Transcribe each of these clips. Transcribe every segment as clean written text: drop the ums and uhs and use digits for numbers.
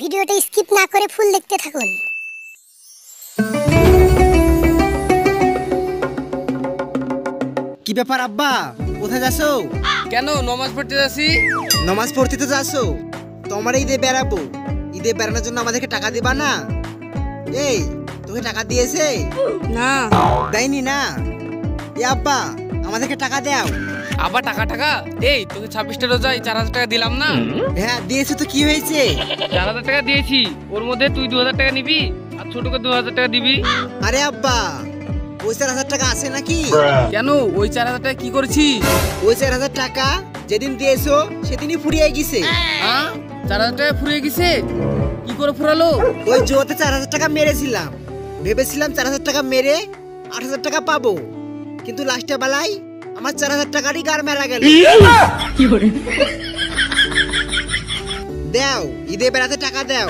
ভিডিওটা স্কিপ না করে ফুল দেখতে থাকুন। কি ব্যাপার আব্বা, কোথায় যাচ্ছো? কেন নামাজ পড়তে যাচ্ছি? নামাজ পড়তে তো যাচ্ছো, তোমার ঈদে বেড়াবো। ঈদে বেড়ানোর জন্য আমাদেরকে টাকা দিবা না? এই তোকে টাকা দিয়েছে? না দেয়নি না? এ আব্বা, আমাদেরকে টাকা দাও। আবার টাকা টাকা? এই তোকে 26টা রোজায় 4000 টাকা দিলাম না? হ্যাঁ দিয়েছো তো, কি হয়েছে? 4000 টাকা দিয়েছি, ওর মধ্যে তুই 2000 টাকা নিবি আর ছোটকে 2000 টাকা দিবি। আরে আব্বা, ওই 4000 টাকা আছে নাকি? কেন ওই 4000 টাকা কি করেছি? ওই 4000 টাকা যেদিন দিয়েছো সেদিনই ফুরিয়ে গেছে। হ্যাঁ 4000 টাকা ফুরিয়ে গেছে? কি করে ফুরালো? ওই জোতে 4000 টাকা মেরেছিলাম, ভেবেছিলাম 4000 টাকা মেরে 8000 টাকা পাবো, কিন্তু লাস্টে বেলায় আমার 4000 টাকারই গার মেরা গেল। দাও, ঈদে বেড়াতে টাকা দাও।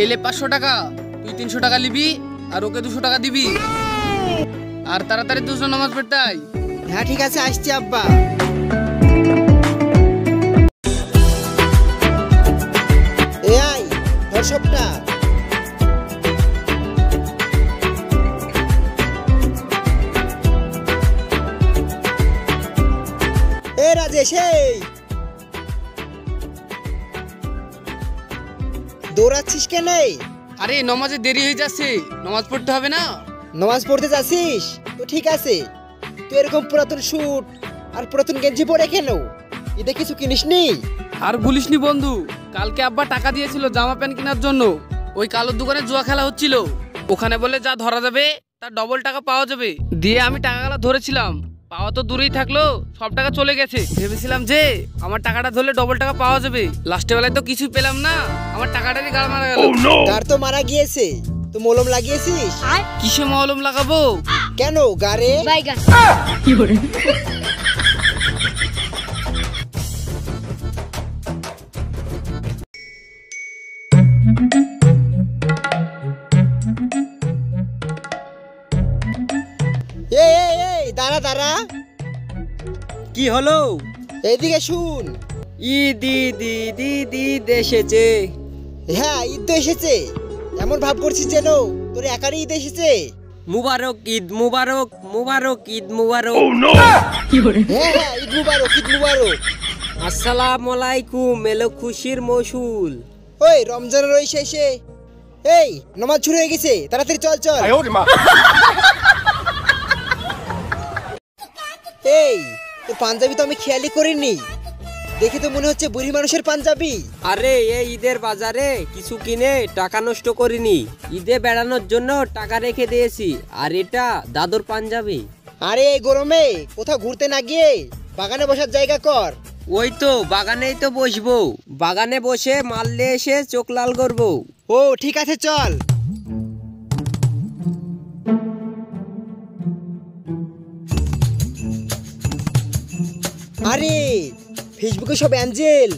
এলে 500 টাকা, তুই 300 টাকা নিবি আর ওকে 200 টাকা দিবি। আর তাড়াতাড়ি 200 নামাজ পড়তে আয়। হ্যাঁ ঠিক আছে, আসছি আব্বা। এই ধর সবটা। এ রাজেশ, এই দৌড়াচ্ছিস কেন? আরে নামাজে দেরি হয়ে যাচ্ছে, নামাজ পড়তে হবে না? নামাজ পড়তে যাচ্ছিস তো ঠিক আছে, তুই এরকম পুরাতন স্যুট আর পুরাতন গেঞ্জি পরে কেন? ঈদে কিছু কিনিসনি? আর বলিসনি বন্ধু, কালকে আব্বা টাকা দিয়েছিল জামা প্যান্ট কেনার জন্য। ওই কালোর দোকানে জুয়া খেলা হচ্ছিল, ওখানে বলে যা ধরা যাবে তার ডবল টাকা পাওয়া যাবে। দিয়ে আমি টাকাগুলো ধরেছিলাম, পাওয়া তো দূরেই থাকলো, সব টাকা চলে গেছে। ভেবেছিলাম যে আমার টাকাটা ধরলে ডবল টাকা পাওয়া যাবে, লাস্টের বেলায় তো কিছুই পেলাম না, আমার টাকাটারই গাড় মারা গেল। গার তো মারা গিয়েছে, তো মলম লাগিয়েছিস? কিসে মলম লাগাবো? কেন গারে? দাঁড়া দাঁড়া। কি হলো? এইদিকে শুন। ঈদ ঈদ ঈদ ঈদ ঈদ এসেছে। হ্যাঁ ঈদ তো এসেছে, এমন ভাব করছিস যেন তোর একারই ঈদ এসেছে। মুবারক ঈদ মুবারক, মুবারক ঈদ মুবারক। হ্যাঁ হ্যাঁ, ঈদ মুবারক, ঈদ মুবারক। আসসালামু আলাইকুম, এলো খুশির মৌসুল। ওই রমজানের ওই শেষে এই নামাজ শুরু হয়ে গেছে, তাড়াতাড়ি চল চল। এই তোর পাঞ্জাবি তো আমি খেয়ালই করিনি, দেখে তো মনে হচ্ছে বুড়ি মানুষের পাঞ্জাবি। আরে এই ঈদের বাজারে কিছু কিনে টাকা নষ্ট করিনি, ঈদে বেড়ানোর জন্য টাকা রেখে দিয়েছি। আর এটা দাদুর পাঞ্জাবি। আরে এই গরমে কোথাও ঘুরতে না গিয়ে বাগানে বসার জায়গা কর। ওই তো বাগানেই তো বসবো, বাগানে বসে মারলে এসে চোখ লাল করবো। ও ঠিক আছে চল। আরে ফেসবুকে সব অ্যাঞ্জেল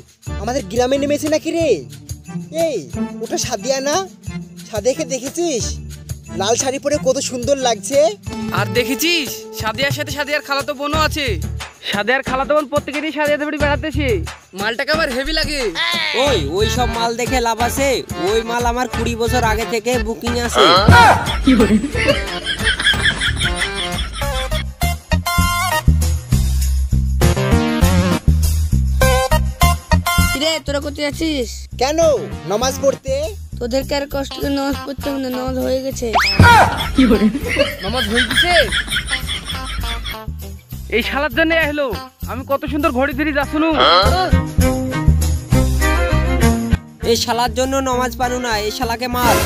আমাদের গ্রামে নেমেছে নাকি রে? এই ওটা সাদিয়া না? সাদিয়াকে দেখেছিস? লাল শাড়ি পরে কত সুন্দর লাগছে। আর দেখেছিস সাদিয়ার সাথে সাদিয়ার খালাতো বোনও আছে। সাদিয়ার খালাতো বোন প্রত্যেকেরই সাদিয়াতে বাড়ি বেড়াতেছে, মালটাকে আমার হেভি লাগে। ওই সব মাল দেখে লাভ আছে? ওই মাল আমার 20 বছর আগে থেকে বুকিং আছে। রে তোরা কোথায় আছিস? কেন? নামাজ পড়তে। তোদেরকে আর কষ্ট করে নামাজ পড়তে হবে না, নামাজ হয়ে গেছে। নামাজ হয়ে গেছে? এই শালার জন্য এলো, আমি কত সুন্দর ঘড়ি ধরে যাচ্ছু। এই শালার জন্য নামাজ পারু না, এই শালাকে মার।